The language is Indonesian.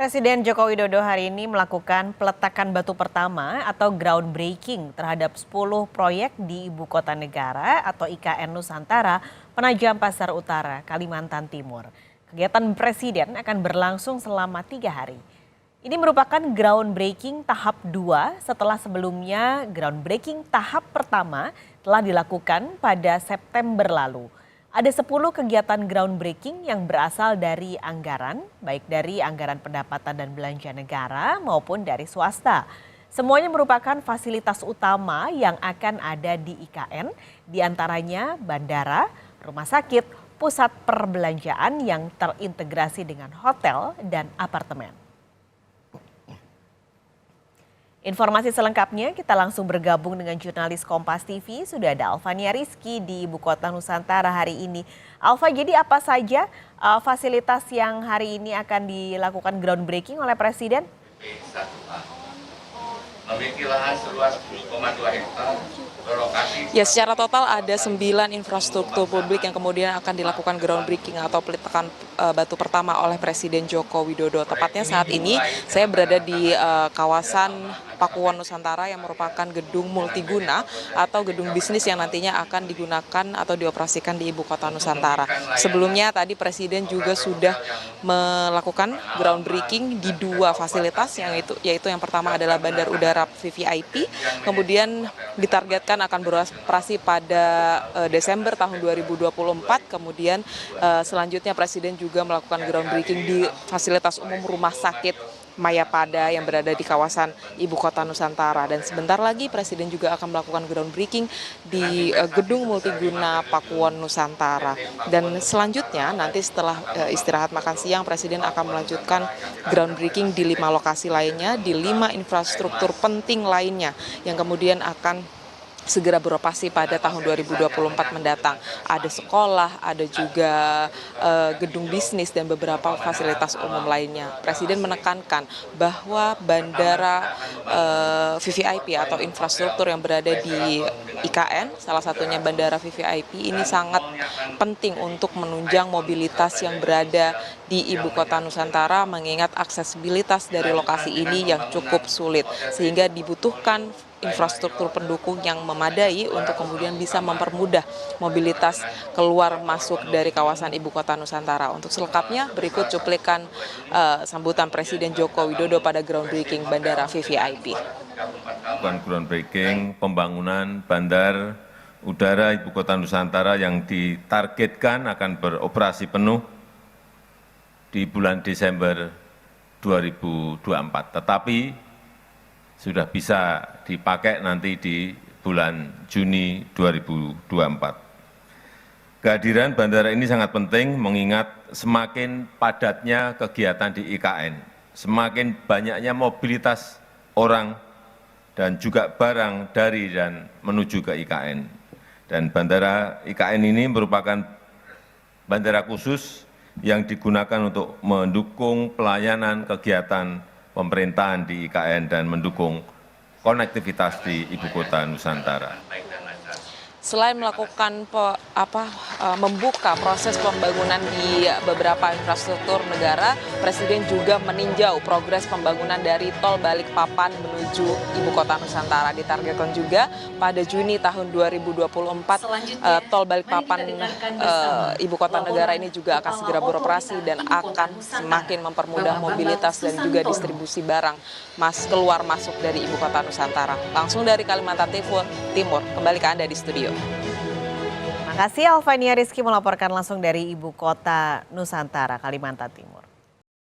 Presiden Joko Widodo hari ini melakukan peletakan batu pertama atau groundbreaking terhadap 10 proyek di Ibu Kota Negara atau IKN Nusantara, Penajam Pasar Utara, Kalimantan Timur. Kegiatan Presiden akan berlangsung selama 3 hari. Ini merupakan groundbreaking tahap 2 setelah sebelumnya groundbreaking tahap pertama telah dilakukan pada September lalu. Ada 10 kegiatan groundbreaking yang berasal dari anggaran, baik dari anggaran pendapatan dan belanja negara maupun dari swasta. Semuanya merupakan fasilitas utama yang akan ada di IKN, diantaranya bandara, rumah sakit, pusat perbelanjaan yang terintegrasi dengan hotel dan apartemen. Informasi selengkapnya kita langsung bergabung dengan jurnalis Kompas TV. Sudah ada Alfania Rizky di Ibu Kota Nusantara hari ini. Alfa, jadi apa saja fasilitas yang hari ini akan dilakukan groundbreaking oleh Presiden? Memiliki lahan seluas 10,2 hektar berlokasi. Ya, secara total ada 9 infrastruktur publik yang kemudian akan dilakukan groundbreaking atau peletakan batu pertama oleh Presiden Joko Widodo. Tepatnya saat ini saya berada di kawasan Pakuwon Nusantara yang merupakan gedung multiguna atau gedung bisnis yang nantinya akan digunakan atau dioperasikan di Ibu Kota Nusantara. Sebelumnya tadi Presiden juga sudah melakukan groundbreaking di 2 fasilitas, yaitu yang pertama adalah Bandar Udara VVIP, kemudian ditargetkan akan beroperasi pada Desember tahun 2024, kemudian selanjutnya Presiden juga melakukan groundbreaking di fasilitas umum Rumah Sakit Mayapada yang berada di kawasan Ibu Kota Nusantara. Dan sebentar lagi Presiden juga akan melakukan groundbreaking di gedung multiguna Pakuwon Nusantara. Dan selanjutnya nanti setelah istirahat makan siang, Presiden akan melanjutkan groundbreaking di 5 lokasi lainnya, di 5 infrastruktur penting lainnya yang kemudian akan segera beroperasi pada tahun 2024 mendatang. Ada sekolah, ada juga gedung bisnis dan beberapa fasilitas umum lainnya. Presiden menekankan bahwa bandara VVIP atau infrastruktur yang berada di IKN, salah satunya bandara VVIP ini sangat penting untuk menunjang mobilitas yang berada di Ibu Kota Nusantara, mengingat aksesibilitas dari lokasi ini yang cukup sulit, sehingga dibutuhkan infrastruktur pendukung yang memadai untuk kemudian bisa mempermudah mobilitas keluar masuk dari kawasan Ibu Kota Nusantara. Untuk selengkapnya berikut cuplikan sambutan Presiden Joko Widodo pada groundbreaking Bandara VVIP. Bukan groundbreaking pembangunan Bandar Udara Ibu Kota Nusantara yang ditargetkan akan beroperasi penuh di bulan Desember 2024. Tetapi sudah bisa dipakai nanti di bulan Juni 2024. Kehadiran bandara ini sangat penting mengingat semakin padatnya kegiatan di IKN, semakin banyaknya mobilitas orang dan juga barang dari dan menuju ke IKN. Dan bandara IKN ini merupakan bandara khusus yang digunakan untuk mendukung pelayanan kegiatan pemerintahan di IKN dan mendukung konektivitas di Ibu Kota Nusantara. Selain melakukan membuka proses pembangunan di beberapa infrastruktur negara, Presiden juga meninjau progres pembangunan dari tol Balikpapan menuju Ibu Kota Nusantara. Ditargetkan juga pada Juni tahun 2024 tol Balikpapan Ibu Kota Negara ini juga akan segera beroperasi dan akan semakin mempermudah mobilitas dan juga distribusi barang keluar masuk dari Ibu Kota Nusantara. Langsung dari Kalimantan Timur, kembali ke Anda di studio. Terima kasih Alfania Rizky melaporkan langsung dari Ibu Kota Nusantara, Kalimantan Timur.